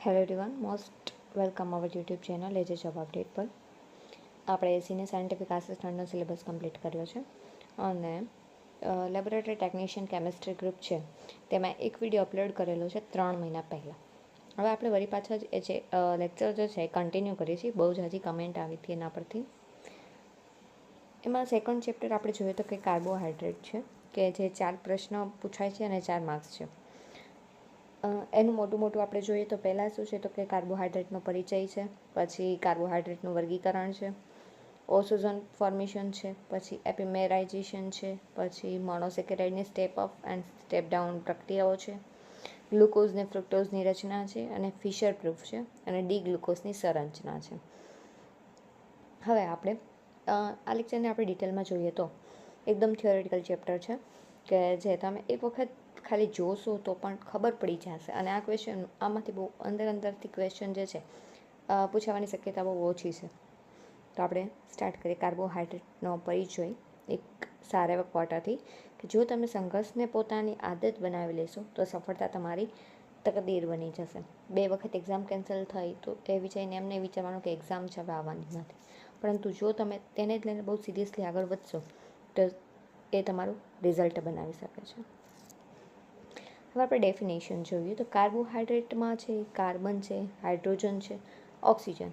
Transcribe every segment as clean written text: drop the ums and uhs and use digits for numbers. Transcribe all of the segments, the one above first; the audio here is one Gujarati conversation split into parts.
Hello everyone, most welcome our YouTube channel એજે જોબ અપડેટ પર. આપણે સિનિયર સાયન્ટિફિક આસિસ્ટન્ટનો સિલેબસ કમ્પ્લીટ કર્યો છે અને લેબોરેટરી ટેકનિશિયન કેમિસ્ટ્રી ગ્રુપ છે તેમાં એક વિડીયો અપલોડ કરેલો છે 3 મહિના પહેલાં. હવે આપણે વળી પાછા જ એ જે લેક્ચર જે છે એ કન્ટિન્યુ કરીએ છીએ. બહુ જ હજી કમેન્ટ આવી હતી એના પરથી. એમાં સેકન્ડ ચેપ્ટર આપણે જોઈએ તો કે કાર્બોહાઈડ્રેટ છે, કે જે 4 પ્રશ્ન પૂછાય છે અને 4 માર્ક્સ છે. એનું મોટું આપણે જોઈએ તો પહેલાં શું છે તો કે કાર્બોહાઈડ્રેટનો પરિચય છે, પછી કાર્બોહાઈડ્રેટનું વર્ગીકરણ છે, ઓસોઝન ફોર્મેશન છે, પછી એપિમેરાઇઝેશન છે, પછી મોનોસેકેરાઇડની step up and step down પ્રક્રિયાઓ છે, ગ્લુકોઝ ને ફ્રુક્ટોઝની રચના છે અને ફિશર પ્રૂફ છે, અને ડી ગ્લુકોઝની સંરચના છે. હવે આપણે આ લેક્ચરને આપણે ડિટેલમાં જોઈએ તો એકદમ થિયોરિટિકલ ચેપ્ટર છે, કે જે તમે એક વખત ખાલી જોશો તો પણ ખબર પડી જશે. અને આ ક્વેશ્ચન આમાંથી બહુ અંદરથી ક્વેશ્ચન જે છે પૂછાવાની શક્યતા બહુ ઓછી છે. તો આપણે સ્ટાર્ટ કરીએ. કાર્બોહાઈડ્રેટનો પરિચય એક સારા એવા ક્વાર્ટરથી, કે જો તમે સંઘર્ષને પોતાની આદત બનાવી લેશો તો સફળતા તમારી તકદીર બની જશે. 2 વખત એક્ઝામ કેન્સલ થઈ તો એ વિચારીને એમને વિચારવાનું કે એક્ઝામ છે હવે આવવાની નથી, પરંતુ જો તમે તેને જ લઈને બહુ સિરિયસલી આગળ વધશો તો એ તમારું રિઝલ્ટ બનાવી શકે છે. હવે આપણે ડેફિનેશન જોઈએ તો કાર્બોહાઈડ્રેટમાં છે કાર્બન છે, હાઇડ્રોજન છે, ઓક્સિજન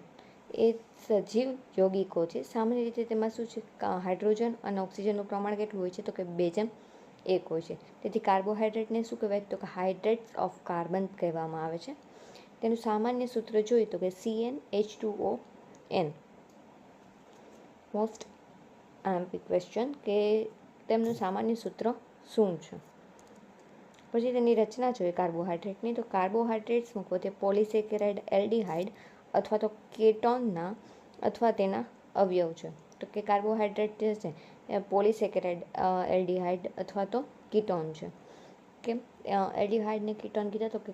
એ સજીવ yૌગિકો છે. સામાન્ય રીતે તેમાં શું છે, હાઇડ્રોજન અને ઓક્સિજનનું પ્રમાણ કેટલું હોય છે તો કે 2:1 હોય છે. તેથી કાર્બોહાઈડ્રેટને શું કહેવાય તો કે હાઇડ્રેટ્સ ઓફ કાર્બન કહેવામાં આવે છે. તેનું સામાન્ય સૂત્ર જોઈએ તો કે CnH2ON. મોસ્ટ આઈએમપી ક્વેશ્ચન કે તેમનું સામાન્ય સૂત્ર શું છે. પછી તેની રચના જોઈએ કાર્બોહાઈડ્રેટની તો કાર્બોહાઈડ્રેટ્સ મુખ્યત્વે પોલિસેકેરાઇડ, એલ્ડિહાઇડ અથવા તો કેટોનના અથવા તેના અવયવ છે. તો કે કાર્બોહાઈડ્રેટ જે છે એ પોલિસેકેરાઇડ, એલ્ડિહાઇડ અથવા તો કીટોન છે. કે એલ્ડિહાઇડ ને કીટોન કીધા તો કે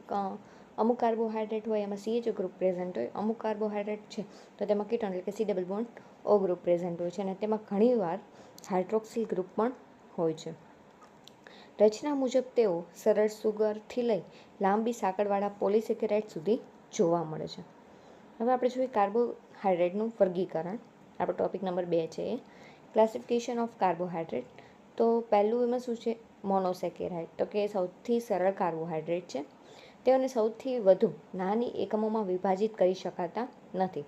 અમુક કાર્બોહાઈડ્રેટ હોય એમાં CH ગ્રુપ પ્રેઝન્ટ હોય, અમુક કાર્બોહાઈડ્રેટ છે તો તેમાં કીટોન એટલે કે C double bond O group present હોય છે, અને તેમાં ઘણીવાર હાઇડ્રોક્સિલ ગ્રુપ પણ હોય છે. રચના મુજબ તેઓ સરળ સુગરથી લઈ લાંબી સાંકળવાળા પોલિસેકેરાઇડ સુધી જોવા મળે છે. હવે આપણે જોઈએ કાર્બોહાઈડ્રેટનું વર્ગીકરણ. આપણો ટોપિક નંબર 2 છે એ ક્લાસિફિકેશન ઓફ કાર્બોહાઈડ્રેટ. તો પહેલું એમાં શું છે, મોનોસેકેરાઇડ. તો કે સૌથી સરળ કાર્બોહાઈડ્રેટ છે. તેઓને સૌથી વધુ નાની એકમોમાં વિભાજિત કરી શકાતા નથી.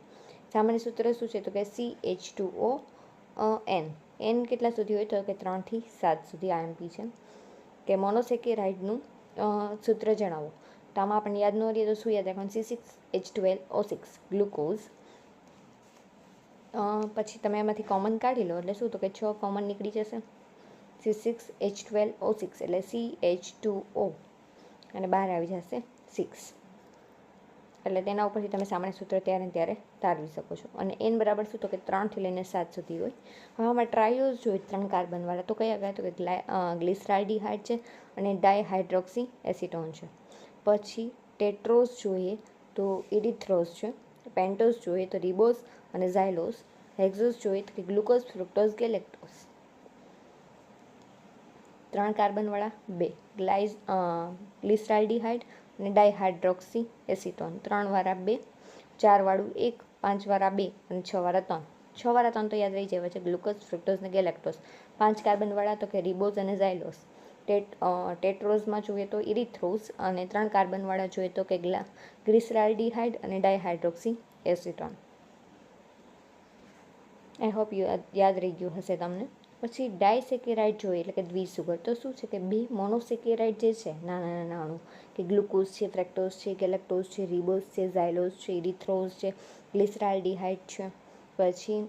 સામાન્ય સૂત્ર શું છે તો કે CH2ON. N કેટલા સુધી હોય તો કે 3 થી 7 સુધી આઈએમપી છે. કે મોનોસેકેરાઇડનું સૂત્ર જણાવો. તો આમાં આપણને યાદ ન રહીએ તો શું યાદ રાખવાનું, C6H12O6 ગ્લુકોઝ. પછી તમે એમાંથી કોમન કાઢી લો એટલે શું તો કે 6 કોમન નીકળી જશે. C6H12O6 એટલે CH2O અને બહાર આવી જશે 6. એટલે તેના ઉપરથી તમે સામાન્ય સૂત્ર ત્યારે તારવી શકો છો. અને N બરાબર શું તો કે 3 થી લઈને 7 સુધી હોય. હવે આમાં ટ્રાયોઝ જોઈએ 3 કાર્બનવાળા તો કયા કયા તો કે ગ્લિસરાલ્ડિહાઇડ છે અને ડાયહાઇડ્રોક્સી એસિટોન છે. પછી ટેટ્રોઝ જોઈએ તો ઇરિથ્રોઝ છે, પેન્ટોઝ જોઈએ તો રિબોઝ અને ઝાયલોઝ, હેક્ઝોઝ જોઈએ તો કે ગ્લુકોઝ, ફ્રુક્ટોઝ, ગેલેક્ટોઝ. 3 કાર્બનવાળા 2 ગ્લિસરાલ્ડિહાઇડ અને ડાયહાઇડ્રોક્સી એસિટોન, 3 વાળા 2, 4 વાળું 1, 5 વાળા 2 અને 6 વાળા 3. 6 વાળા 3 તો યાદ રહી જાય છે, ગ્લુકોઝ, ફ્રુક્ટોઝ અને ગેલેક્ટોઝ. 5 કાર્બનવાળા તો કે રિબોઝ અને ઝાયલોઝ. ટેટ્રોઝમાં જોઈએ તો ઇરિથ્રોઝ, અને 3 કાર્બનવાળા જોઈએ તો કે ગ્લિસરાલ્ડિહાઇડ અને ડાયહાઇડ્રોક્સી એસિટોન. આઈ હોપ યાદ રહી ગયું હશે તમને. પછી ડાયસેકેરાઇડ જોઈએ એટલે કે દ્વિસુગર. તો શું છે કે 2 મોનોસેકેરાઇડ જે છે નાના અણુ, કે ગ્લુકોઝ છે, ફ્રેક્ટોઝ છે, ગેલેક્ટોઝ છે, રિબોઝ છે, ઝાયલોઝ છે, ઇરિથ્રોઝ છે, ગ્લિસરાલ્ડિહાઇડ છે, પછી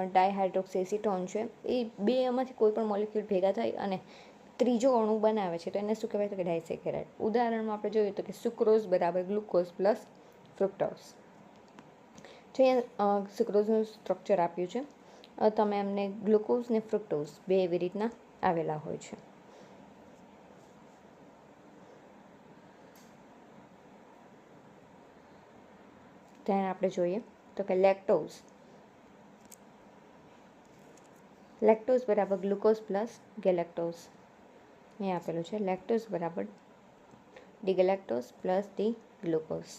ડાયહાઇડ્રોક્સી એસિટોન છે. એ 2 એમાંથી કોઈ પણ મોલિક્યુલ ભેગા થઈ અને ત્રીજો અણુ બનાવે છે તો એને શું કહેવાય તો કે ડાયસેકેરાઇડ. ઉદાહરણમાં આપણે જોઈએ તો કે સુક્રોઝ બરાબર ગ્લુકોઝ પ્લસ ફ્રુક્ટોઝ. જો અહીંયા સુક્રોઝનું સ્ટ્રક્ચર આપ્યું છે, તમે એમને ગ્લુકોઝ ને ફ્રુક્ટોઝ 2 એવી રીતના આવેલા હોય છે. ત્યાં આપણે જોઈએ તો કે લેક્ટોઝ બરાબર ગ્લુકોઝ પ્લસ ગેલેક્ટોઝ. અહીં આપેલું છે લેક્ટોઝ બરાબર D galactose plus D glucose.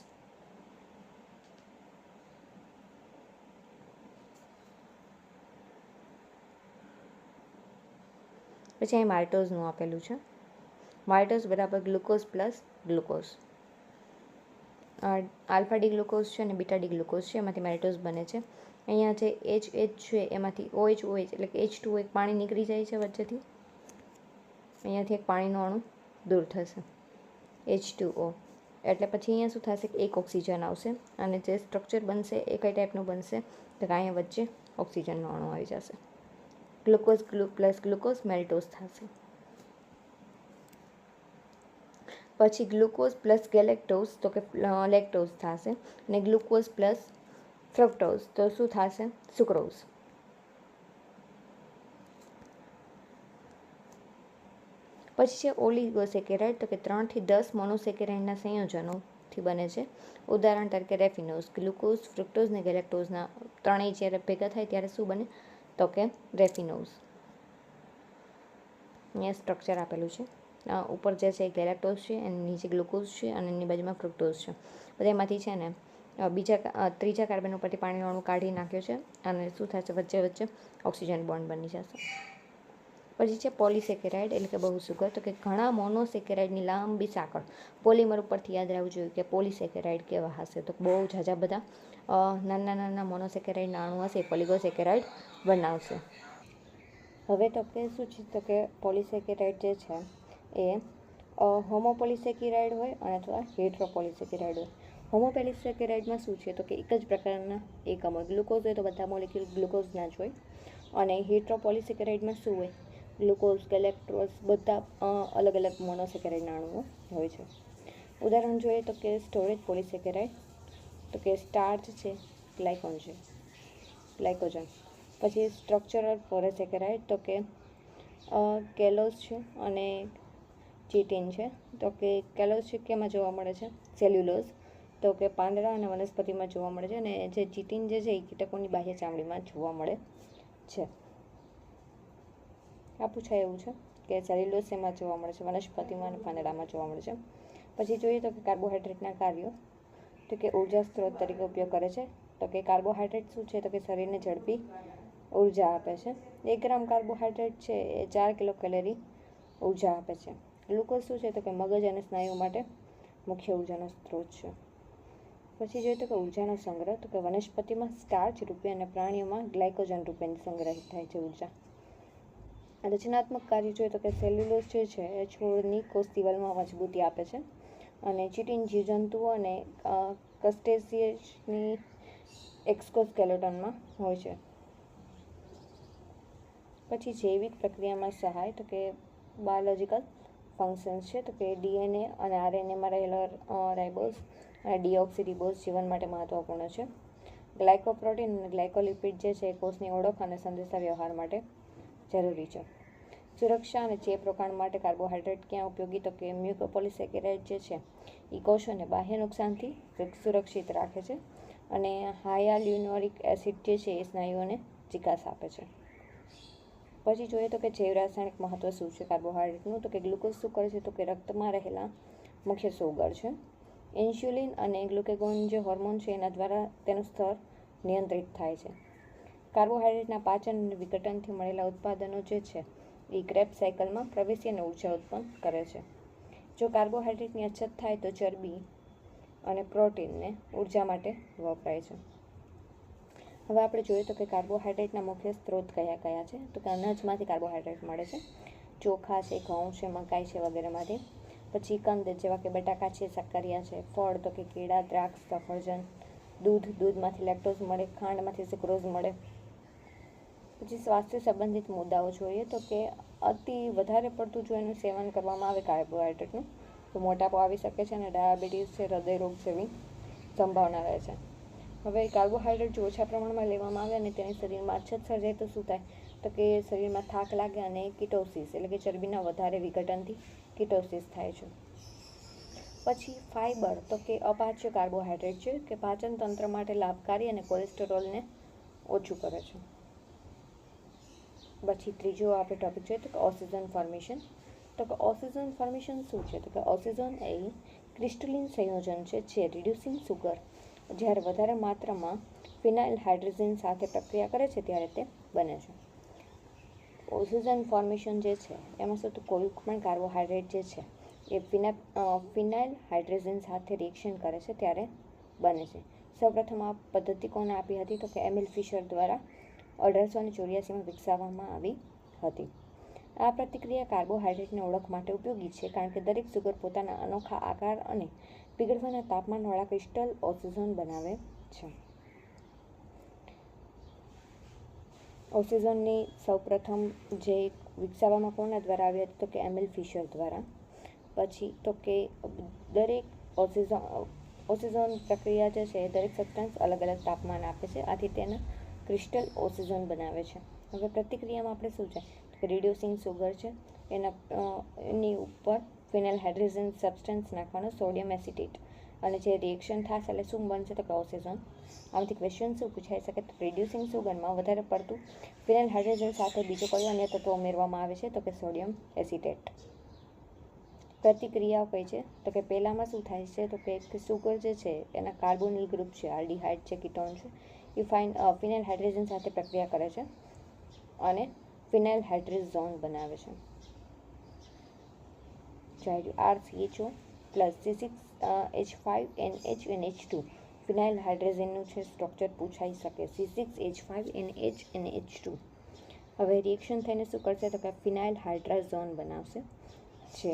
પછી અહીં માલ્ટોઝનું આપેલું છે. માલ્ટોઝ બરાબર glucose plus glucose. Alpha D glucose છે અને બીટા ડી ગ્લુકોઝ છે, એમાંથી માલ્ટોઝ બને છે. અહીંયા જે એચ છે એમાંથી OH એટલે કે H2O એક પાણી નીકળી જાય છે વચ્ચેથી. અહીંયાથી એક પાણીનો અણુ દૂર થશે, H2O. એટલે પછી અહીંયા શું થશે, એક ઓક્સિજન આવશે અને જે સ્ટ્રક્ચર બનશે એ કઈ ટાઈપનું બનશે તો કે અહીંયા વચ્ચે ઓક્સિજનનો અણુ આવી જશે. ગ્લુકોઝ પ્લસ ગ્લુકોઝ મેલ્ટોઝ થશે. પછી ગ્લુકોઝ પ્લસ ગેલેક્ટોઝ તો કે લેક્ટોઝ થશે અને ગ્લુકોઝ પ્લસ ફ્રક્ટોઝ તો શું થશે, સુક્રોઝ. પછી છે ઓલિગોસેકેરાઇડ તો કે 3 થી 10 મોનોસેકેરાઇડના સંયોજનોથી બને છે. ઉદાહરણ તરીકે રેફિનોઝ. ગ્લુકોઝ, ફ્રુક્ટોઝ ને ગેલેક્ટોઝના ત્રણેય જ્યારે ભેગા થાય ત્યારે શું બને તો કે રેફિનોઝ. અહીંયા સ્ટ્રક્ચર આપેલું છે. ઉપર જે છે એ ગેલેક્ટોઝ છે, એની નીચે ગ્લુકોઝ છે અને એની બાજુમાં ફ્રુક્ટોઝ છે. બધા એમાંથી છે ને ત્રીજા કાર્બન ઉપરથી પાણીનો અણુ કાઢી નાખ્યો છે અને શું થશે, વચ્ચે ઓક્સિજન બોન્ડ બની જશે. પછી છે પોલિસેકેરાઇડ એટલે કે બહુસુગર. તો કે ઘણા મોનોસેકેરાઇડની લાંબી સાંકળ પોલિમર ઉપરથી યાદ રાખવું જોઈએ કે પોલિસેકેરાઇડ કેવા હશે, તો બહુ ઝાઝા બધા નાના મોનોસેકેરાઇડના અણુ હશે, પોલિગોસેકેરાઇડ બનાવશે. હવે તો કે શું છે તો કે પોલિસેકેરાઇડ જે છે એ હોમોપોલિસેકેરાઇડ હોય અને અથવા હેટ્રોપોલિસેકેરાઇડ હોય. હોમોપોલિસેકેરાઇડમાં શું છે તો કે એક જ પ્રકારના એકમ હોય. ગ્લુકોઝ હોય તો બધા મોલેક્યુલ ગ્લુકોઝના જ હોય. અને હેટ્રોપોલિસેકેરાઇડમાં શું હોય, ગ્લુકોઝ, ગેલેક્ટોઝ બધા અલગ અલગ મોનોસેકેરાઇડના અણુઓ હોય છે. ઉદાહરણ જોઈએ તો કે સ્ટોરેજ પોલિસેકેરાઇડ તો કે સ્ટાર્ચ છે, ગ્લાયકોજન. પછી સ્ટ્રક્ચરલ પોલિસેકેરાઇડ તો કે કેલોઝ છે અને ચિટીન છે. તો કે કેલોઝ છે કેમાં જોવા મળે છે, સેલ્યુલોઝ. તો કે પાંદડા અને વનસ્પતિમાં જોવા મળે છે અને જે ચિટીન જે છે એ કીટકોની બાહ્ય ચામડીમાં જોવા મળે છે. આ પૂછાય એવું છે કે સેલ્યુલોઝ એમાં જોવા મળે છે, વનસ્પતિમાં અને પાંદડામાં જોવા મળે છે. પછી જોઈએ તો કે કાર્બોહાઈડ્રેટના કાર્યો તો કે ઉર્જા સ્ત્રોત તરીકે ઉપયોગ કરે છે. તો કે કાર્બોહાઈડ્રેટ શું છે તો કે શરીરને ઝડપી ઉર્જા આપે છે. 1 ગ્રામ કાર્બોહાઈડ્રેટ છે એ 4 કિલો કેલરી ઉર્જા આપે છે. ગ્લુકોઝ શું છે તો કે મગજ અને સ્નાયુઓ માટે મુખ્ય ઉર્જાનો સ્ત્રોત છે. પછી જોઈએ તો કે ઉર્જાનો સંગ્રહ તો કે વનસ્પતિમાં સ્ટાર્ચ રૂપે અને પ્રાણીઓમાં ગ્લાયકોજન રૂપે સંગ્રહિત થાય છે ઉર્જા. રચનાત્મક કાર્ય જોઈએ તો કે સેલ્યુલોઝ જે છે એ છોડની કોષ દિવાલમાં મજબૂતી આપે છે અને ચિટીન જીવજંતુઓ અને ક્રસ્ટેસિયસની એક્સોસ્કેલેટનમાં હોય છે. પછી જૈવિક પ્રક્રિયામાં સહાય તો કે બાયોલોજિકલ ફંક્શન્સ છે તો કે DNA અને RNAમાં રહેલા રાઇબોઝ અને ડીઓક્સીરિબોઝ જીવન માટે મહત્વપૂર્ણ છે. ગ્લાયકોપ્રોટીન અને ગ્લાયકોલિપિડ જે છે એ કોષની ઓળખ અને સંદેશા વ્યવહાર માટે જરૂરી છે. સુરક્ષા અને ચેપ રોકાણ માટે કાર્બોહાઈડ્રેટ ક્યાં ઉપયોગી તો કે મ્યુકોપોલિસેકેરાઇડ જે છે એ કોષોને બાહ્ય નુકસાનથી સુરક્ષિત રાખે છે અને હાયાલ્યુરોનિક એસિડ જે છે એ સ્નાયુઓને ચિકાસ આપે છે. પછી જોઈએ તો કે જૈવ રાસાયણિક મહત્વ શું છે કાર્બોહાઈડ્રેટનું તો કે ગ્લુકોઝ શું કરે છે તો કે રક્તમાં રહેલા મુખ્ય સુગર છે. ઇન્સ્યુલિન અને ગ્લુકેગોન જે હોર્મોન છે એના દ્વારા તેનું સ્તર નિયંત્રિત થાય છે. કાર્બોહાઈડ્રેટના પાચન અને વિઘટનથી મળેલા ઉત્પાદનો જે છે એ ક્રેબ્સ સાયકલમાં પ્રવેશી અને ઉર્જા ઉત્પન્ન કરે છે. જો કાર્બોહાઈડ્રેટની અછત થાય તો ચરબી અને પ્રોટીનને ઉર્જા માટે વપરાય છે. હવે આપણે જોઈએ તો કે કાર્બોહાઈડ્રેટના મુખ્ય સ્ત્રોત કયા કયા છે તો કે અનાજમાંથી કાર્બોહાઈડ્રેટ મળે છે, ચોખા છે, ઘઉં છે, મકાઈ છે વગેરેમાંથી. પછી કંદ જેવા કે બટાકા છે, શાકરિયા છે, ફળ તો કે કેળા, દ્રાક્ષ, સફરજન, દૂધમાંથી લેક્ટોઝ મળે, ખાંડમાંથી સુક્રોઝ મળે. પછી સ્વાસ્થ્ય સંબંધિત મુદ્દાઓ જોઈએ તો કે વધારે પડતું જો એનું સેવન કરવામાં આવે કાર્બોહાઈડ્રેટનું તો મોટાપો આવી શકે છે અને ડાયાબિટીસ છે, હૃદયરોગ જેવી સંભાવના રહે છે. હવે કાર્બોહાઈડ્રેટ જો ઓછા પ્રમાણમાં લેવામાં આવે અને તેની શરીરમાં અછત સર્જાય તો શું થાય તો કે શરીરમાં થાક લાગે અને કીટોસિસ એટલે કે ચરબીના વધારે વિઘટનથી કીટોસિસ થાય છે. પછી ફાઇબર તો કે અપાચ્ય કાર્બોહાઈડ્રેટ છે કે પાચન તંત્ર માટે લાભકારી અને કોલેસ્ટેરોલને ઓછું કરે છે. પછી ત્રીજો આપણે ટોપિક જોઈએ તો કે ઓક્સિજન ફોર્મેશન. તો કે ઓક્સિજન ફોર્મેશન શું છે તો કે ઓક્સિજન એ ક્રિસ્ટલિન સંયોજન છે જે રિડ્યુસિંગ સુગર જ્યારે વધારે માત્રામાં ફિનાઇલ હાઇડ્રોજન સાથે પ્રક્રિયા કરે છે ત્યારે તે બને છે. ઓક્સિજન ફોર્મેશન જે છે એમાં શું તો કોઈ પણ કાર્બોહાઈડ્રેટ જે છે એ ફિનાઇલ હાઇડ્રોજન સાથે રિએક્શન કરે છે ત્યારે બને છે. સૌપ્રથમ આ પદ્ધતિ કોને આપી હતી તો કે એમિલ ફિશર દ્વારા 1884માં વિકસાવવામાં આવી હતી. આ પ્રતિક્રિયા કાર્બોહાઈડ્રેટની ઓળખ માટે ઉપયોગી છે કારણ કે દરેક સુગર પોતાના અનોખા આકાર અને પીગળવાના તાપમાનવાળા ક્રિસ્ટલ ઓક્સિજન બનાવે છે. ઓક્સિજનની સૌપ્રથમ જે વિકસાવવામાં કોના દ્વારા આવી હતી તો કે એમિલ ફિશર દ્વારા. પછી તો કે દરેક ઓક્સિજન પ્રક્રિયા જે છે એ દરેક સબસ્ટન્સ અલગ અલગ તાપમાન આપે છે, આથી તેના ક્રિસ્ટલ ઓક્સિજન બનાવે છે. હવે પ્રતિક્રિયામાં આપણે શું છે કે રિડ્યુસિંગ સુગર છે એની ઉપર ફિનાઇલ હાઇડ્રોજન સબસ્ટન્સ નાખવાનો સોડિયમ એસિટેટ અને જે રિએક્શન થશે એટલે શું બનશે તો કે ઓક્સિજન. આમાંથી ક્વેશ્ચન શું પૂછાઈ શકે તો રિડ્યુસિંગ સુગરમાં વધારે પડતું ફિનાઇલ હાઇડ્રોજન સાથે બીજો કયો અન્ય તત્વો ઉમેરવામાં આવે છે તો કે સોડિયમ એસિટેટ. પ્રતિક્રિયાઓ કઈ છે તો કે પહેલામાં શું થાય છે તો કે સુગર જે છે એના કાર્બોનિલ ગ્રુપ છે, આલ્ડીહાઇડ છે, કીટોન છે, એ ફિનાઇલ હાઇડ્રોજન સાથે પ્રક્રિયા કરે છે અને ફિનાઇલ હાઇડ્રોઝોન બનાવે છે. RCHO પ્લસ C6H5NH2 ફિનાઇલ હાઇડ્રોજનનું છે સ્ટ્રક્ચર પૂછાઈ શકે C6H5NH2. હવે રિએક્શન થઈને શું કરશે તો કે ફિનાઇલ હાઇડ્રોઝોન બનાવશે છે.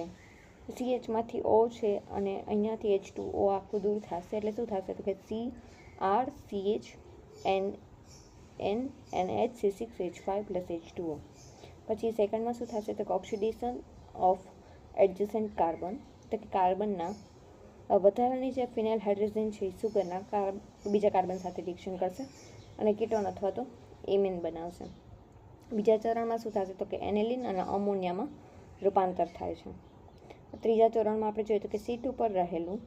CHમાંથી O છે અને અહીંયાથી H2O આખું દૂર થશે એટલે શું થશે તો કે CrCHNNH6H5 પ્લસ H2O. પછી સેકન્ડમાં શું થશે તો કે ઓક્સિડેશન ઓફ એડજસન્ટ કાર્બન, તો કે કાર્બનના વધારાની જે ફિનાઇલ હાઇડ્રોજન છે એ સુગરના બીજા કાર્બન સાથે રિએક્શન કરશે અને કીટોન અથવા તો એમિન બનાવશે. બીજા ચરણમાં શું થશે તો કે એનેલિન અને અમોનિયામાં રૂપાંતર થાય છે. ત્રીજા ચરણમાં આપણે જોઈએ તો કે C2 પર રહેલું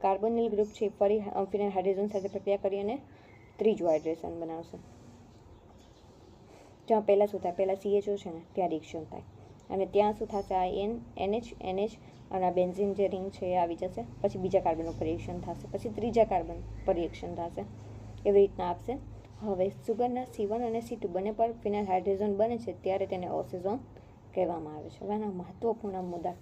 કાર્બોનિલ ગ્રુપ છે ફરી ફિનાઇલ હાઇડ્રોજન સાથે પ્રક્રિયા કરી અને ત્રીજું હાઇડ્રેશન બનાવશે. જ્યાં પહેલાં શું થાય, પહેલાં CHO છે ને ત્યાં રિએક્શન થાય અને ત્યાં શું થશે આ NH અને આ બેન્ઝીન જે રિંગ છે એ આવી જશે. પછી બીજા કાર્બન ઉપર રિએક્શન થશે, પછી ત્રીજા કાર્બન પર રિએક્શન થશે, એવી રીતના આપશે. હવે સુગરના C1 અને C2 બંને પર ફિનાઇલ હાઇડ્રોજન બને છે ત્યારે તેને ઓક્સિજન કહેવામાં આવે છે. હવે આના મહત્વપૂર્ણ મુદ્દા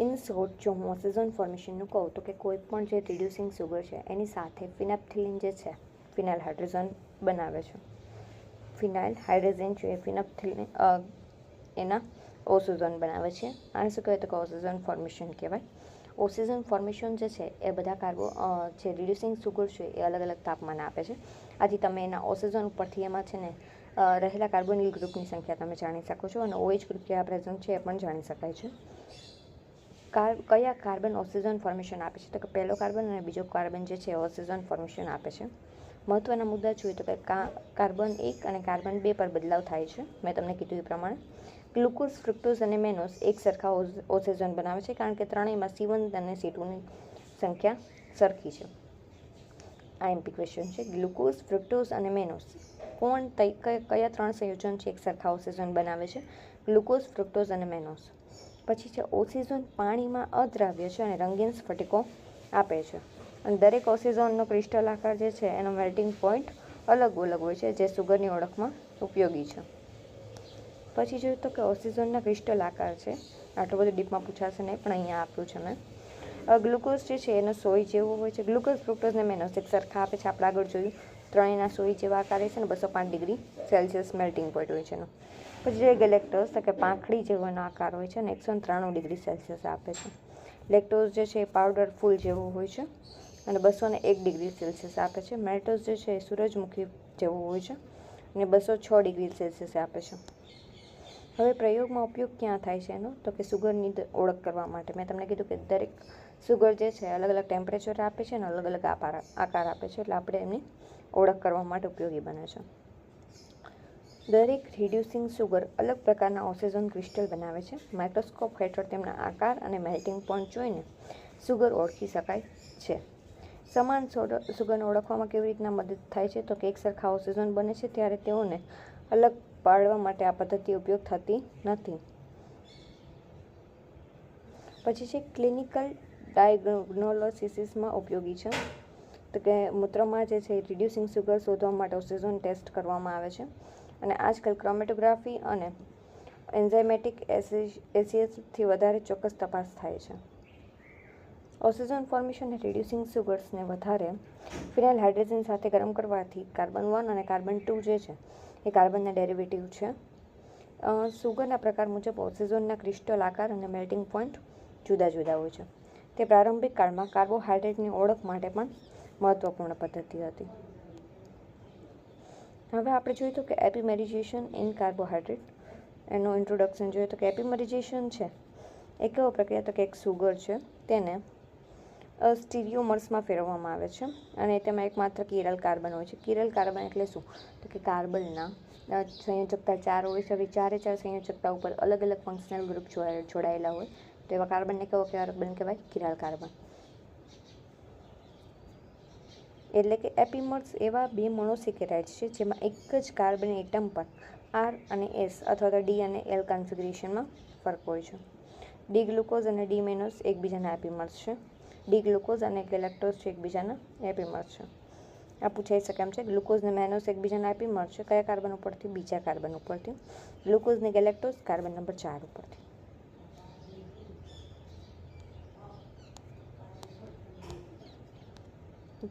ઇન શોર્ટ જો હું ઓક્સિજન ફોર્મેશનનું કહું તો કે કોઈ પણ જે રિડ્યુસિંગ સુગર છે એની સાથે ફિનાપ્થિલિન જે છે ફિનાઇલ હાઇડ્રોજન બનાવે છે. ફિનાઇલ હાઇડ્રોજન છે એ ફિનાપ્થિલિન એના ઓક્સિજન બનાવે છે. આને શું કહેવાય તો કે ઓક્સિજન ફોર્મેશન કહેવાય. ઓક્સિજન ફોર્મેશન જે છે એ બધા જે રિડ્યુસિંગ સુગર છે એ અલગ અલગ તાપમાન આપે છે. આથી તમે એના ઓક્સિજન ઉપરથી એમાં છે ને રહેલા કાર્બોનિલ ગ્રુપની સંખ્યા તમે જાણી શકો છો અને OH ગ્રુપ કયા પ્રેઝન્ટ છે એ પણ જાણી શકાય છે. કયા કાર્બન ઓક્સિજન ફોર્મેશન આપે છે તો કે પહેલો કાર્બન અને બીજો કાર્બન જે છે ઓક્સિજન ફોર્મેશન આપે છે. મહત્વના મુદ્દા જોઈએ તો કે કાર્બન 1 અને કાર્બન 2 પર બદલાવ થાય છે. મેં તમને કીધું એ પ્રમાણે ગ્લુકોઝ, ફ્રુક્ટોઝ અને મેનોઝ એક સરખા ઓક્સિજન બનાવે છે કારણ કે ત્રણેયમાં C1 અને C2ની સંખ્યા સરખી છે. IMP ક્વેશ્ચન છે ગ્લુકોઝ, ફ્રુક્ટોઝ અને મેનોઝ કયા ત્રણ સંયોજન છે એક સરખા ઓક્સિજન બનાવે છે? ગ્લુકોઝ, ફ્રુક્ટોઝ અને મેનોઝ. પછી છે ઓક્સિજન પાણીમાં અદ્રાવ્ય છે અને રંગીન સ્ફટિકો આપે છે અને દરેક ઓક્સિજનનો ક્રિસ્ટલ આકાર જે છે એનો મેલ્ટિંગ પોઈન્ટ અલગ અલગ હોય છે જે સુગરની ઓળખમાં ઉપયોગી છે. પછી જોયું તો કે ઓક્સિજનના ક્રિસ્ટલ આકાર છે, આટલું બધું ડીપમાં પૂછાશે નહીં પણ અહીંયા આપ્યું છે મેં. ગ્લુકોઝ જે છે એનો સોય જેવો હોય છે. ગ્લુકોઝ, ફ્રુક્ટોઝ અને મેનોઝ એક સરખા આપે છે, આપણે આગળ જોયું. ત્રણેયના સોય જેવા આકાર છે ને 205 ડિગ્રી સેલ્સિયસ મેલ્ટિંગ પોઈન્ટ હોય છે એનો. પછી જે ગેલેક્ટોઝ તો કે પાંખડી જેવાનો આકાર હોય છે અને 193 ડિગ્રી સેલ્સિયસ આપે છે. લેક્ટોઝ જે છે એ પાવડર ફૂલ જેવો હોય છે અને 201 ડિગ્રી સેલ્સિયસ આપે છે. મેલ્ટોઝ જે છે એ સૂરજમુખી જેવો હોય છે અને 206 ડિગ્રી સેલ્સિયસ આપે છે. હવે પ્રયોગમાં ઉપયોગ ક્યાં થાય છે એનો તો કે સુગરની ઓળખ કરવા માટે. મેં તમને કીધું કે દરેક સુગર જે છે અલગ અલગ ટેમ્પરેચર આપે છે અને અલગ અલગ આકાર આપે છે એટલે આપણે એમની ઓળખ કરવા માટે ઉપયોગી બને છે. દરેક રિડ્યુસિંગ સુગર અલગ પ્રકારના ઓક્સિજન ક્રિસ્ટલ બનાવે છે. માઇક્રોસ્કોપ હેઠળ તેમના આકાર અને મેલ્ટિંગ પોઈન્ટ જોઈને સુગર ઓળખી શકાય છે. સમાન સુગરને ઓળખવામાં કેવી રીતના મદદ થાય છે તો કે એક સરખા ઓક્સિજન બને છે ત્યારે તેઓને અલગ પાડવા માટે આ પદ્ધતિ ઉપયોગ થતી નથી. પછી છે ક્લિનિકલ ડાયગ્નોસિસમાં ઉપયોગી છે તો કે મૂત્રમાં જે છે રિડ્યુસિંગ સુગર શોધવા માટે ઓક્સિજન ટેસ્ટ કરવામાં આવે છે અને આજકાલ ક્રોમેટોગ્રાફી અને એન્ઝાઇમેટિક એસિડથી વધારે ચોક્કસ તપાસ થાય છે. ઓક્સિજન ફોર્મેશન અને રિડ્યુસિંગ સુગર્સને વધારે ફિનાઇલ હાઇડ્રોજન સાથે ગરમ કરવાથી કાર્બન 1 અને કાર્બન 2 જે છે એ કાર્બનના ડેરિવેટિવ છે. સુગરના પ્રકાર મુજબ ઓક્સિજનના ક્રિસ્ટલ આકાર અને મેલ્ટિંગ પોઈન્ટ જુદા જુદા હોય છે. તે પ્રારંભિક કાળમાં કાર્બોહાઈડ્રેટની ઓળખ માટે પણ મહત્વપૂર્ણ પદ્ધતિ હતી. હવે આપણે જોઈએ તો કે એપિમેરિઝેશન ઇન કાર્બોહાઈડ્રેટ એનું ઇન્ટ્રોડક્શન જોઈએ તો કે એપિમેરિઝેશન છે એક એવો પ્રક્રિયા તો કે એક સુગર છે તેને સ્ટીરિયોમર્સમાં ફેરવવામાં આવે છે અને તેમાં એકમાત્ર કિરલ કાર્બન હોય છે. કિરલ કાર્બન એટલે શું તો કે કાર્બનના સંયોજકતા 4 હોય છે. હવે 4 સંયોજકતા ઉપર અલગ અલગ ફંક્શનલ ગ્રુપ જોડાયેલા હોય તો એવા કાર્બનને કાર્બન કહેવાય કિરલ કાર્બન. એટલે કે એપિમર્સ એવા બે મોનોસેકેરાઇડ્સ છે જેમાં એક જ કાર્બન એટમ પર R અને S અથવા તો D અને L કન્ફિગરેશનમાં ફરક હોય છે. ડી ગ્લુકોઝ અને ડી મેનોસ એકબીજાના એપિમર્સ છે. ડી ગ્લુકોઝ અને ગેલેક્ટોઝ છે એકબીજાના એપિમર્સ છે. આ પૂછાઈ શકે એમ છે. ગ્લુકોઝ ને મેનોસ એકબીજાના એપિમર્સ છે. કયા કાર્બન ઉપરથી? બીજા કાર્બન ઉપરથી. ગ્લુકોઝ ને ગેલેક્ટોઝ કાર્બન નંબર 4 ઉપરથી.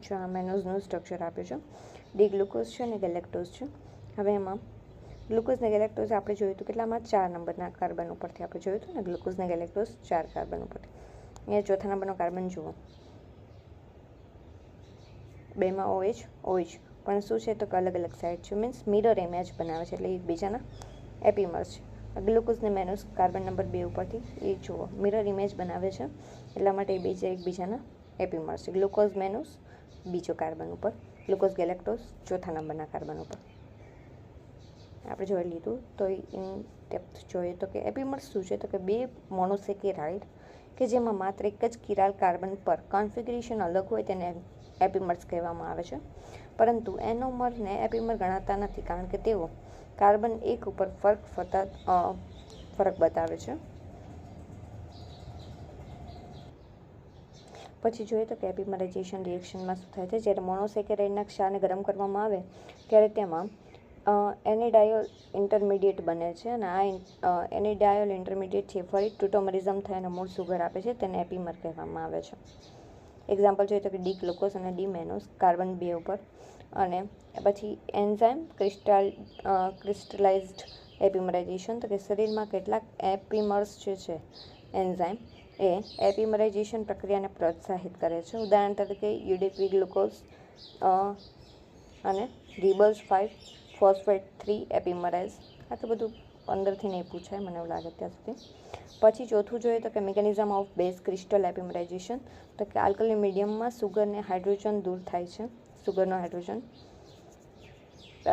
જો આ મેનોઝનું સ્ટ્રક્ચર આપ્યું છે. ડી ગ્લુકોઝ છે અને ગેલેક્ટોઝ છે. હવે એમાં ગ્લુકોઝ ને ગેલેક્ટોઝ આપણે જોયું હતું કેટલામાં 4 નંબરના કાર્બન ઉપરથી આપણે જોયું હતું ને ગ્લુકોઝ ને ગેલેક્ટોઝ 4 કાર્બન ઉપરથી. અહીંયા ચોથા નંબરનો કાર્બન જુઓ 2માં OH પણ શું છે તો કે અલગ અલગ સાઈડ છે મીન્સ મિરર ઇમેજ બનાવે છે એટલે એકબીજાના એપિમર્સ છે. ગ્લુકોઝ ને મેનોસ કાર્બન નંબર 2 ઉપરથી એ જુઓ મિરર ઇમેજ બનાવે છે એટલા માટે એ બીજા એકબીજાના એપિમર્સ છે. ગ્લુકોઝ મેનોસ બીજો કાર્બન ઉપર, ગ્લુકોઝ ગેલેક્ટોઝ ચોથા નંબરના કાર્બન ઉપર. આપણે જોઈ લીધું તો ઇન ડેપ્થ જોઈએ તો કે એપિમર્સ શું છે તો કે બે મોનોસેકેરાઇડ કે જેમાં માત્ર એક જ કિરાલ કાર્બન પર કોન્ફિગરેશન અલગ હોય તેને એપિમર્સ કહેવામાં આવે છે. પરંતુ એનોમરને એપિમર ગણાતા નથી કારણ કે તેઓ કાર્બન 1 ઉપર ફરક બતાવે છે. પછી જોઈએ તો કે એપિમરાઇઝેશન રિએક્શનમાં શું થાય છે જ્યારે મોનોસેકેરાઇડના ક્ષારને ગરમ કરવામાં આવે ત્યારે તેમાં એનિડાયોલ ઇન્ટરમીડિયેટ બને છે અને આ એનિડાયોલ ઇન્ટરમીડિયેટ છે ફરી ટુટોમરિઝમ થાય અને મૂળ સુગર આપે છે તેને એપિમર કહેવામાં આવે છે. એક્ઝામ્પલ જોઈએ તો કે ડી ગ્લુકોઝ અને ડી મેનોસ કાર્બન 2 ઉપર અને પછી એન્ઝાઇમ ક્રિસ્ટલાઇઝ્ડ એપિમરાઇઝેશન તો કે શરીરમાં કેટલાક એપિમર્સ જે છે એન્ઝાઇમ એ એપિમરાઇઝેશન પ્રક્રિયાને પ્રોત્સાહિત કરે છે. ઉદાહરણ તરીકે યુડીપી ગ્લુકોઝ અને રિબોઝ 5 ફોસ્ફેટ 3 એપિમરાઇઝ. આટલું બધું અંદરથી નહીં પૂછાય મને એવું લાગે ત્યાં સુધી. પછી ચોથું જોઈએ તો કે મિકેનિઝમ ઓફ બેઝ ક્રિસ્ટલ એપિમરાઇઝેશન તો કે આલ્કલી મીડિયમમાં સુગરને હાઇડ્રોજન દૂર થાય છે સુગરનો હાઇડ્રોજન.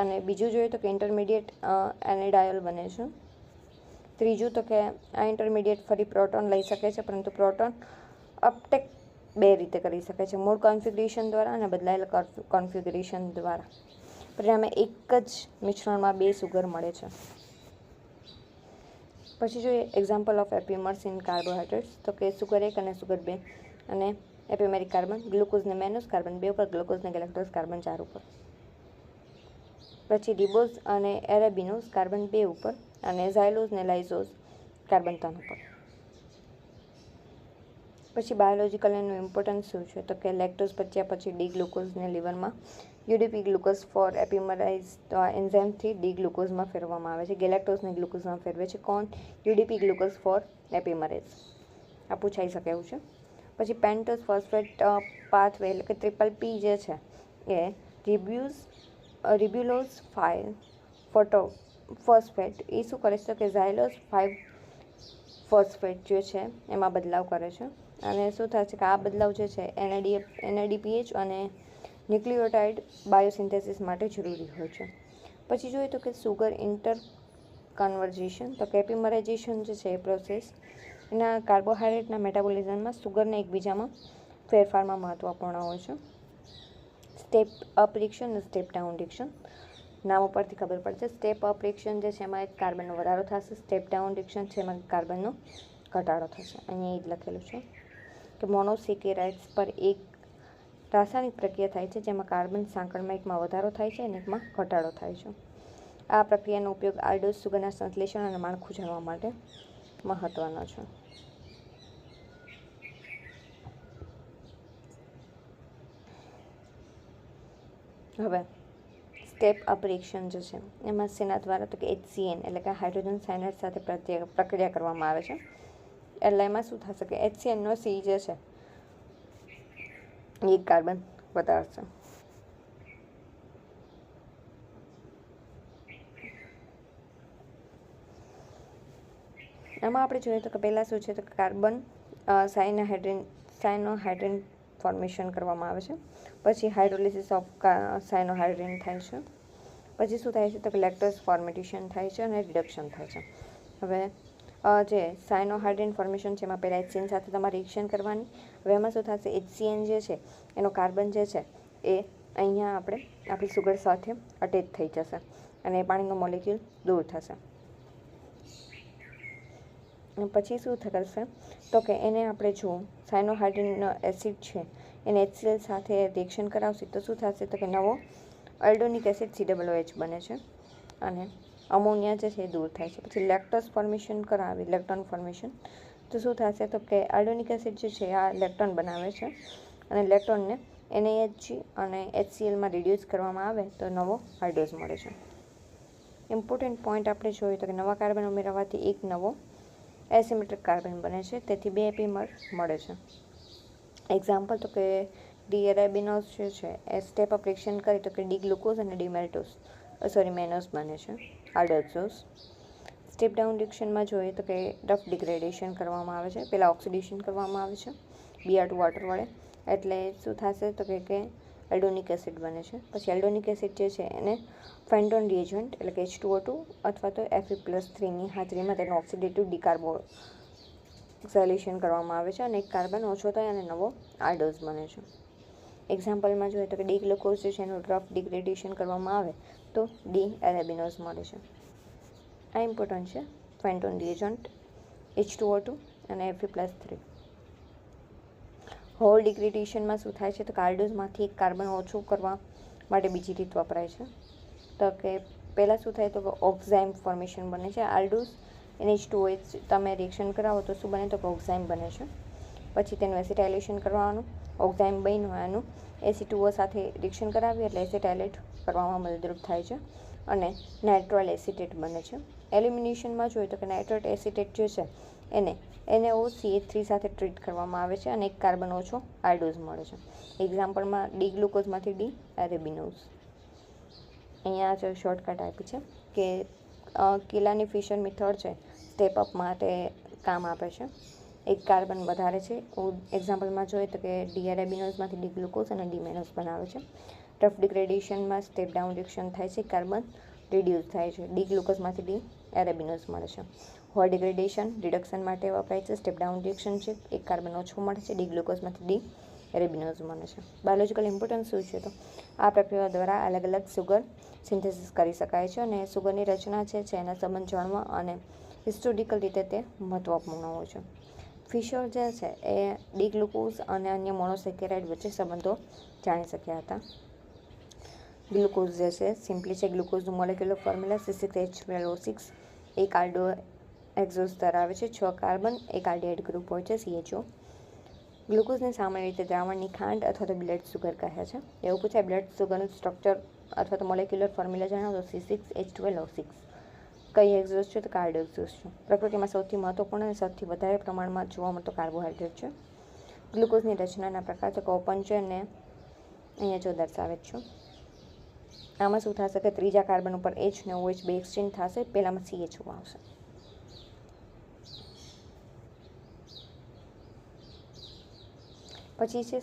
અને બીજું જોઈએ તો કે ઇન્ટરમીડિયેટ એનિડાયોલ બને છે. ત્રીજું તો કે આ ઇન્ટરમીડિયેટ ફરી પ્રોટોન લઈ શકે છે પરંતુ પ્રોટોન અપટેક બે રીતે કરી શકે છે મૂળ કોન્ફિગરેશન દ્વારા અને બદલાયેલા કોન્ફિગરેશન દ્વારા. પરિણામે એક જ મિશ્રણમાં બે સુગર મળે છે. પછી જોઈએ એક્ઝામ્પલ ઓફ એપિમર્સ ઇન કાર્બોહાઈડ્રેટ્સ તો કે સુગર 1 અને સુગર 2 અને એપિમેરિક કાર્બન ગ્લુકોઝ ને મેનોસ કાર્બન 2 ઉપર, ગ્લુકોઝ ને ગેલેક્ટોઝ કાર્બન 4 ઉપર. પછી રિબોઝ અને એરેબિનોઝ કાર્બન 2 ઉપર અને ઝાયલોઝ ને લાઇઝોઝ કાર્બન 3 ઉપર. પછી બાયોલોજીકલ એનું ઇમ્પોર્ટન્સ શું છે તો કે લેક્ટોઝ પચ્યા પછી ડી ગ્લુકોઝને લીવરમાં યુડીપી ગ્લુકોઝ ફોર એપિમરાઇઝ એન્ઝાઇમથી ડી ગ્લુકોઝમાં ફેરવવામાં આવે છે. ગેલેક્ટોઝને ગ્લુકોઝમાં ફેરવે છે કોણ? UDP glucose four epimerase. આ પૂછાઈ શકે એવું છે. પછી પેન્ટોઝ ફોસ્ફેટ પાથવે એટલે કે ટ્રિપલ પી જે છે એ રિબ્યુલોઝ 5 ફોસ્ફેટ એ શું કરે છે કે ઝાયલોઝ 5 ફોસ્ફેટ જે છે એમાં બદલાવ કરે છે અને શું થાય છે કે આ બદલાવ જે છે એનએડીપીએચ અને ન્યુક્લિયોટાઇડ બાયોસિન્થેસિસ માટે જરૂરી હોય છે. પછી જોઈએ તો કે સુગર ઇન્ટર કન્વર્ઝેશન તો કે એપિમરાઇઝેશન જે છે એ પ્રોસેસ એના કાર્બોહાઈડ્રેટના મેટાબોલિઝમમાં સુગરને એકબીજામાં ફેરફારમાં મહત્વપૂર્ણ હોય છે. સ્ટેપ અપ રિએક્શન અને સ્ટેપ ડાઉન રિએક્શન નામ ઉપરથી ખબર પડશે. સ્ટેપ અપ રિએક્શન જે છે એમાં એક કાર્બનનો વધારો થશે. સ્ટેપ ડાઉન રિએક્શન છે એમાં કાર્બનનો ઘટાડો થશે. અહીંયા એ જ લખેલું છે કે મોનોસેકેરાઇડ્સ પર એક રાસાયણિક પ્રક્રિયા થાય છે જેમાં કાર્બન સાંકળમાં એકમાં વધારો થાય છે અને એકમાં ઘટાડો થાય છે. આ પ્રક્રિયાનો ઉપયોગ આલ્ડોસ સુગરના સંશ્લેષણ અને માળખું જાણવા માટે મહત્વનો છે. હવે સ્ટેપ અપ રિએક્શન જે છે એમાં શેના દ્વારા તો કે HCN એટલે કે હાઇડ્રોજન સાયનાઇડ સાથે પ્રક્રિયા કરવામાં આવે છે. એટલે એમાં શું થશે કે HCNનો C જે છે એ કાર્બન વધારશે. એમાં આપણે જોઈએ તો કે પહેલાં શું છે તો કાર્બન સાયનોહાઇડ્રેન ફોર્મેશન કરવામાં આવે છે. પછી હાઇડ્રોલિસિસ ઓફ સાયનોહાઇડ્રેન થાય છે. પછી શું થાય છે તો કે લેક્ટોઝ ફોર્મેટેશન થાય છે અને રિડક્શન થાય છે. હવે જે સાયનોહાઇડ્રેન ફોર્મેશન છે એમાં પહેલાં HCN સાથે તમારે રિએક્શન કરવાની. હવે એમાં શું થશે HCN જે છે એનો કાર્બન જે છે એ અહીંયા આપણી સુગર સાથે અટેચ થઈ જશે અને પાણીનો મોલેક્યુલ દૂર થશે. પછી શું કરશે તો કે એને આપણે જો સાયનોહાઇડ્રેનનો એસિડ છે એને HCl સાથે રિએક્શન કરાવશે તો શું થશે તો કે નવો અલ્ડોનિક એસિડ COOH બને છે અને અમોનિયા જે છે એ દૂર થાય છે. પછી લેક્ટોઝ ફોર્મેશન કરાવી લેક્ટોન ફોર્મેશન તો શું થશે તો કે અલ્ડોનિક એસિડ જે છે આ લેક્ટોન બનાવે છે અને લેક્ટોનને NaHG અને HClમાં રિડ્યુસ કરવામાં આવે તો નવો આલ્ડોઝ મળે છે. ઇમ્પોર્ટન્ટ પોઈન્ટ આપણે જોઈએ તો કે નવા કાર્બન ઉમેરવાથી એક નવો એસિમેટ્રિક કાર્બન બને છે, તેથી 2 એપીમર મળે છે. એક્ઝામ્પલ તો કે ડી-એરાબિનોઝ જે છે એ સ્ટેપ અપ રિએક્શન કરી તો કે ડી ગ્લુકોઝ અને મેનોઝ બને છે આલ્ડોઝોઝ. સ્ટેપ ડાઉન રિએક્શનમાં જોઈએ તો કે રફ ડિગ્રેડેશન કરવામાં આવે છે. પહેલાં ઓક્સિડેશન કરવામાં આવે છે Br2 વોટર વડે, એટલે શું થશે તો કે એલ્ડોનિક એસિડ બને છે. પછી એલ્ડોનિક એસિડ જે છે એને ફેન્ટોન રિએજન્ટ એટલે કે H2O2 અથવા તો Fe+3ની હાજરીમાં તેનું ઓક્સિડેટિવ ડિકાર્બોક્સિલેશન કરવામાં આવે છે અને એક કાર્બન ઓછો થાય અને નવો આલ્ડોઝ બને છે. એક્ઝામ્પલમાં જોઈએ તો કે ડી ગ્લુકોઝ જે છે એનું રફ ડિગ્રેડેશન કરવામાં આવે તો ડી-એરાબિનોઝ મળે છે. આ ઇમ્પોર્ટન્ટ છે. ફેન્ટોન રિએજન્ટ H2O2 અને Fe+3. હોલ ડિગ્રેડેશનમાં શું થાય છે તો આલ્ડોઝમાંથી એક કાર્બન ઓછું કરવા માટે બીજી રીત વપરાય છે. તો કે પહેલાં શું થાય તો કે ઓક્ઝાઇમ ફોર્મેશન બને છે. આલ્ડોઝ NH2OH તમે રિએક્શન કરાવો તો શું બને તો કે ઓક્ઝાઇમ બને છે. પછી તેનું એસિટાઇલેશન કરવાનું, ઓક્ઝાઇમ બન્યું એનું Ac2O સાથે રિએક્શન કરાવી એટલે એસિટાઇલેટ કરવામાં મદદરૂપ થાય છે અને નાઇટ્રોઇલ એસિટેટ બને છે. એલ્યુમિનેશનમાં જોઈએ તો કે નાઇટ્રેટ એસિટેટ જે છે એને NaOCH3 સાથે ટ્રીટ કરવામાં આવે છે અને એક કાર્બન ઓછો આલ્ડોઝ મળે છે. એક્ઝામ્પલમાં ડી ગ્લુકોઝમાંથી ડી-એરાબિનોઝ. અહીંયા જ શોર્ટકટ આપી છે કે કિલાની ફિશર મેથડ છે સ્ટેપ અપ માટે કામ આપે છે. એક કાર્બન વધારે છે. એક્ઝામ્પલમાં જોઈએ તો કે ડી-એરાબિનોઝમાંથી ડી ગ્લુકોઝ અને ડી-મેનોઝ બનાવે છે. રફ ડિગ્રેડેશનમાં સ્ટેપ ડાઉન રિએક્શન થાય છે, કાર્બન રિડ્યુસ થાય છે, ડી ગ્લુકોઝમાંથી ડી-એરાબિનોઝ મળે છે. હોલ ડિગ્રેડેશન રિડક્શન માટે વપરાય છે. સ્ટેપ ડાઉન રિએક્શન છે, એક કાર્બન ઓછો મળે છે, ડી ગ્લુકોઝમાંથી ડી-એરાબિનોઝ મળે છે. બાયોલોજીકલ ઇમ્પોર્ટન્સ શું છે તો આ પ્રક્રિયા દ્વારા અલગ અલગ સુગર સિન્થેસિસ કરી શકાય છે અને સુગરની રચના છે એના સંબંધ જાણવા અને હિસ્ટોરિકલ રીતે તે મહત્વપૂર્ણ હોય છે. ફિશર જે છે એ ડી ગ્લુકોઝ અને અન્ય મોનોસેકેરાઇડ વચ્ચે સંબંધો જાણી શક્યા હતા. ગ્લુકોઝ જે છે સિમ્પલી છે ગ્લુકોઝનું મોલેક્યુલર ફોર્મ્યુલા C6H12O6, એક આલ્ડો એક્ઝોસ ધરાવે છે, 6 કાર્બન, એક આલ્ડિહાઇડ ગ્રુપ હોય છે CHO. ગ્લુકોઝને સામાન્ય રીતે દ્રાવણની ખાંડ અથવા તો બ્લડ સુગર કહે છે. એવું પૂછાય બ્લડ સુગરનું સ્ટ્રક્ચર અથવા તો મોલેક્યુલર ફોર્મ્યુલા જણાવો તો C6H12O6. કઈ એક્ઝોસ છે તો કાર્ડો એક્ઝોસ છે. પ્રકૃતિમાં સૌથી મહત્વપૂર્ણ અને સૌથી વધારે પ્રમાણમાં જોવા મળતો કાર્બોહાઈડ્રેટ છે. ગ્લુકોઝની રચનાના પ્રકાર તો ઓપન છે અને અહીંયા જો દર્શાવે છે. આમાં શું થશે કે ત્રીજા કાર્બન ઉપર H અને OH બે એક્સચેન્જ થશે, પહેલામાં CHO આવશે. પછી છે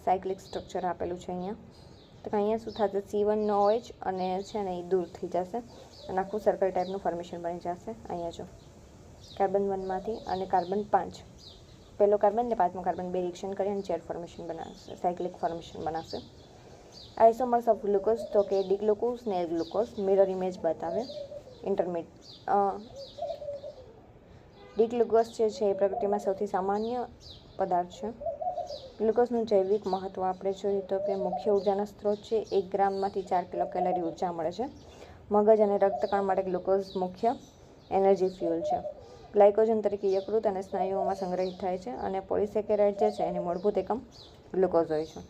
સાયક્લિક સ્ટ્રક્ચર આપેલું છે અહીંયા. તો અહીંયા શું થશે C1 OH અને છે ને એ દૂર થઈ જશે અને આખું સર્કલ ટાઈપનું ફોર્મેશન બની જશે. અહીંયા જો કાર્બન 1માંથી અને કાર્બન 5, પહેલો કાર્બન ને પાંચમો કાર્બન બે રિએક્શન કરી અને ચેર ફોર્મેશન બનાવશે, સાયક્લિક ફોર્મેશન બનાવશે. આઇસોમર્સ ઓફ ગ્લુકોઝ તો કે ડી ગ્લુકોઝ ને ગ્લુકોઝ મિરર ઇમેજ બતાવે ડી ગ્લુકોઝ જે છે એ પ્રકૃતિમાં સૌથી સામાન્ય પદાર્થ છે. ગ્લુકોઝનું જૈવિક મહત્ત્વ આપણે જોઈએ તો કે મુખ્ય ઉર્જાનો સ્ત્રોત છે. 1 ગ્રામમાંથી 4 કિલો કેલરી ઉર્જા મળે છે. મગજ અને રક્તકણ માટે ગ્લુકોઝ મુખ્ય એનર્જી ફ્યુઅલ છે. ગ્લાયકોજન તરીકે યકૃત અને સ્નાયુઓમાં સંગ્રહિત થાય છે અને પોલિસેકેરાઇડ જે છે એની મૂળભૂત એકમ ગ્લુકોઝ હોય છે.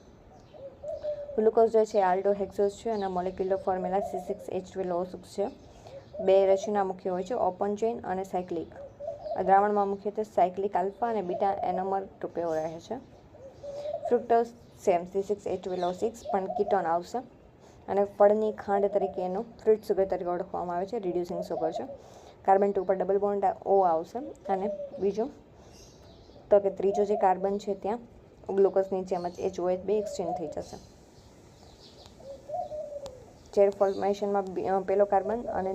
ગ્લુકોઝ જે છે આલ્ડોહેક્સોઝ છે અને મોલેક્યુલર ફોર્મ્યુલા C6H12O6 છે. બે રચના મુખ્ય હોય છે, ઓપન ચેઇન અને સાયક્લિક. દ્રાવણમાં મુખ્યત્વે સાયક્લિક આલ્ફા અને બીટા એનોમર રૂપે રહે છે. ફ્રુક્ટોઝ સેમ C6H12O6 પણ કીટોન આવશે અને ફળની ખાંડ તરીકે એનું ફ્રૂટ સુગર તરીકે ઓળખવામાં આવે છે, રિડ્યુસિંગ સુગર છે. કાર્બન 2 પર ડબલ બોન્ડ O આવશે અને બીજું તો કે ત્રીજો જે કાર્બન છે ત્યાં ગ્લુકોઝની જેમ જ HOH બે એક્સચેન્જ થઈ જશે. ચેર ફોર્મેશનમાં પહેલો કાર્બન અને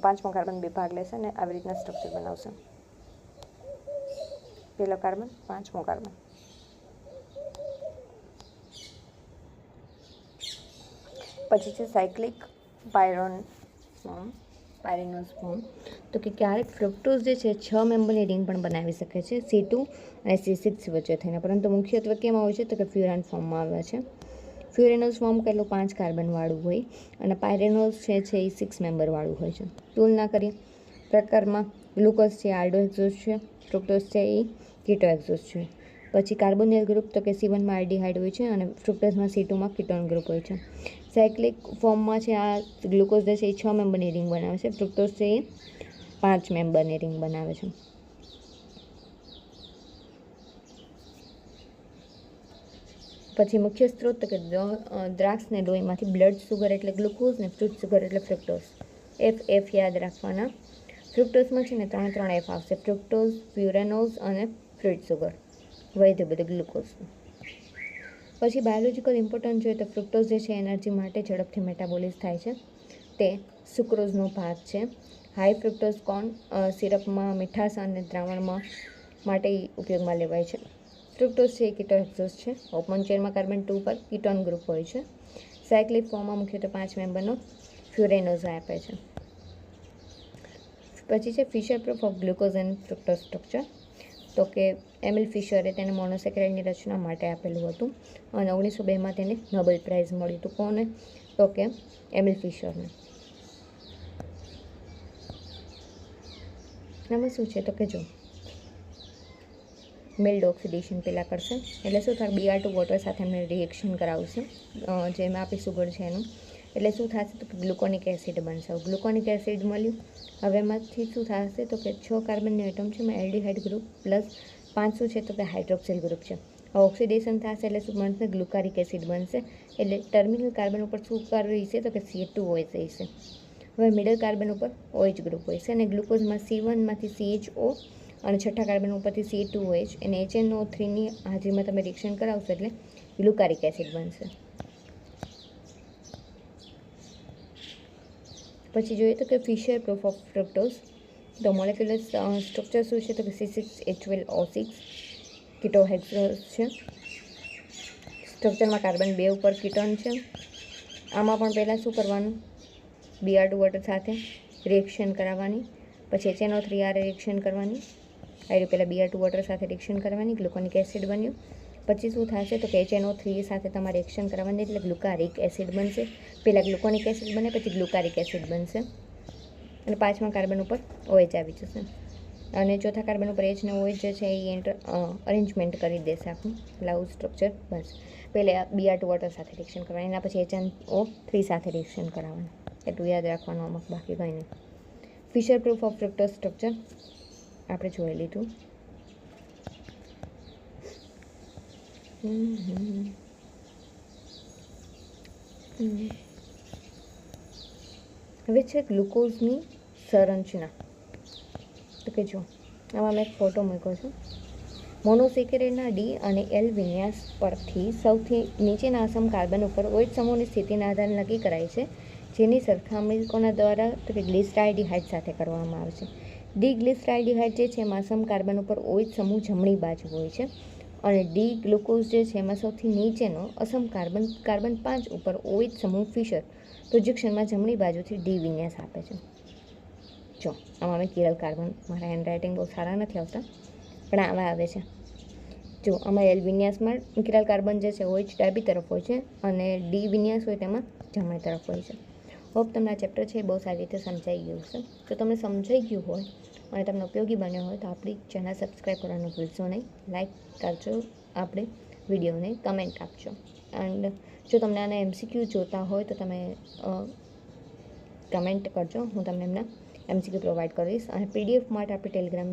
પાંચમો કાર્બન બે ભાગ લેશે અને આવી રીતના સ્ટ્રક્ચર બનાવશે. પહેલો કાર્બન, પાંચમો કાર્બન. પછી છે સાયક્લિક પાયરેનોઝ ફોર્મ. તો કે ક્યારેક ફ્રુક્ટોઝ જે છે 6 મેમ્બરની રિંગ પણ બનાવી શકે છે C2 અને C6 વચ્ચે થઈને, પરંતુ મુખ્યત્વે કેમાં હોય છે તો કે ફ્યુરાન ફોર્મમાં આવે છે. ફ્યુરેનોઝ ફોર્મ કેટલું 5 કાર્બનવાળું હોય અને પાયરેનોઝ છે એ 6 મેમ્બરવાળું હોય છે. તુલના કરીએ પ્રકારમાં ગ્લુકોઝ છે આલ્ડોહેક્સોઝ છે, ફ્રુક્ટોઝ છે એ કીટોહેક્સોઝ છે. પછી કાર્બોનિલ ગ્રુપ તો કે C1 માં આલ્ડીહાઇડ હોય છે અને ફ્રુક્ટોઝમાં C2 માં કીટોન ગ્રુપ હોય છે. સાયક્લિક ફોર્મમાં છે આ ગ્લુકોઝ જે છે એ 6 મેમ્બરની રિંગ બનાવે છે, ફ્રુક્ટોઝ છે એ 5 મેમ્બરની રિંગ બનાવે છે. પછી મુખ્ય સ્ત્રોત તો કે દ્રાક્ષને લોહીમાંથી બ્લડ સુગર એટલે ગ્લુકોઝ ને ફ્રૂટ સુગર એટલે ફ્રુક્ટોઝ. F યાદ રાખવાના. ફ્રુક્ટોઝમાં છે ને 3 F આવશે, ફ્રુક્ટોઝ, ફ્યુરેનોઝ અને ફ્રૂટ સુગર, વૈધ બધું ગ્લુકોઝ. પછી બાયોલોજીકલ ઇમ્પોર્ટન્ટ જોઈએ તો ફ્રુક્ટોઝ જે છે એનર્જી માટે ઝડપથી મેટાબોલિઝ થાય છે. તે સુક્રોઝનો ભાગ છે. હાઈ ફ્રુક્ટોઝ કોર્ન સિરપમાં મીઠાશ અને દ્રાવણમાં માટે ઉપયોગમાં લેવાય છે. ફ્રુક્ટોઝ છે એ કીટોહેક્સોઝ છે. ઓપન ચેનમાં કાર્બન 2 પર કીટોન ગ્રુપ હોય છે. સાયક્લિક ફોર્મમાં મુખ્યત્વે 5 મેમ્બરનો ફ્યુરેનોઝ આપે છે. પછી છે Fischer proof of glucose and fructose structure. તો કે એમિલ ફિશરે તેને મોનોસેકેરાઇડની રચના માટે આપેલું હતું અને 1902માં તેને નોબેલ પ્રાઇઝ મળ્યું હતું. કોને? તો કે એમિલ ફિશરને. આમાં શું છે તો કે જો મિલ્ડ ઓક્સિડેશન પહેલાં કરશે એટલે શું થાય, Br2 વોટર સાથે એમને રિએક્શન કરાવશે જેમાં આપણી સુગર છે એનું, એટલે શું થશે તો કે ગ્લુકોનિક એસિડ બનશે. ગ્લુકોનિક એસિડ મળ્યું, હવે એમાંથી શું થશે તો કે 6 કાર્બનની એટમ છે એમાં એલ્ડીહાઇડ ગ્રુપ પ્લસ 5 શું છે તો કે હાઇડ્રોક્સિલ ગ્રુપ છે. ઓક્સિડેશન થશે એટલે શું બનશે, ગ્લુકારિક એસિડ બનશે. એટલે ટર્મિનલ કાર્બન ઉપર શું રહેશે તો કે CH2OH રહેશે. હવે મિડલ કાર્બન ઉપર OH ગ્રુપ હોય છે અને ગ્લુકોઝમાં C1 માંથી CHO અને છઠ્ઠા કાર્બન ઉપરથી C2OH અને HNO3ની હાજરીમાં તમે રિએક્શન કરાવશો એટલે ગ્લુકારિક એસિડ બનશે. પછી જોઈએ તો કે ફિશર પ્રૂફ ઓફ ફ્રુક્ટોઝ. તો મોલેક્યુલર સ્ટ્રક્ચર શું છે તો કે C6H12O6 કીટોહેક્સોઝ છે. સ્ટ્રક્ચરમાં કાર્બન 2 ઉપર કીટોન છે. આમાં પણ પહેલાં શું કરવાનું, Br2 વોટર સાથે રિએક્શન કરાવવાની, પછી HNO3 રિએક્શન કરવાની, આવી પહેલાં Br2 વોટર સાથે રિએક્શન કરવાની, ગ્લુકોનિક એસિડ બન્યું. પછી શું થશે તો કે HNO3 સાથે તમારે રિએક્શન કરવાની એટલે ગ્લુકારિક એસિડ બનશે. પહેલાં ગ્લુકોનિક એસિડ બને પછી ગ્લુકારિક એસિડ બનશે અને પાંચમા કાર્બન ઉપર OH આવી જશે અને ચોથા કાર્બન ઉપર H ને OH જે છે એ અરેન્જમેન્ટ કરી દેશે આખું, એટલે આવું સ્ટ્રક્ચર બસ. પહેલાં Br2 વોટર સાથે રિએક્શન કરવાની, એના પછી HNO3 સાથે રિએક્શન કરાવવાનું. એટલું યાદ રાખવાનું, અમુક બાકી કંઈ નહીં. Fischer proof of fructose structure આપણે જોઈ લીધું. હવે છે ગ્લુકોઝની સંરચના. તો કે જો આમાં મેં એક ફોટો મૂક્યો છે. મોનોસેકેરાઇડના D અને L વિન્યાસ પરથી સૌથી નીચેના અસમ કાર્બન ઉપર OH સમૂહની સ્થિતિના આધારે નક્કી કરાય છે, જેની સરખામણી કોના દ્વારા તો કે ગ્લિસરાલ્ડિહાઇડ સાથે કરવામાં આવે છે. ડી ગ્લિસરાલ્ડિહાઇડ જે છે એમાં અસમ કાર્બન ઉપર OH સમૂહ જમણી બાજુ હોય છે અને ડી ગ્લુકોઝ જે છે એમાં સૌથી નીચેનો અસમ કાર્બન 5 ઉપર OH સમૂહ ફિશર પ્રોજેક્શનમાં જમણી બાજુથી ડી વિન્યાસ આપે છે. જો આમાં મેં કિરલ કાર્બન, મારા હેન્ડરાઇટિંગ બહુ સારા નથી આવતા પણ આવા આવે છે. જો આમાં એલ વિન્યાસમાં કિરલ કાર્બન જે છે OH ડાબી તરફ હોય છે અને ડી વિન્યાસ હોય તેમાં જમણી તરફ હોય છે. હોપ તમને આ ચેપ્ટર છે એ બહુ સારી રીતે સમજાઈ ગયું હશે. જો તમને સમજાઈ ગયું હોય અને તમને ઉપયોગી બન્યો હોય તો આપણી ચેનલ સબસ્ક્રાઈબ કરવાનું ભૂલશો નહીં. લાઈક કરજો, આપણે વિડીયોને કમેન્ટ આપજો. એન્ડ જો તમને આના MCQ જોતા હોય તો તમે કમેન્ટ કરજો, હું તમને એમના MCQ પ્રોવાઈડ કરીશ. અને PDF માટે આપણે ટેલિગ્રામ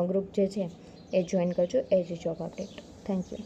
ગ્રુપ જે છે એ જોઈન કરજો, એજ જોબ અપડેટ. Thank you.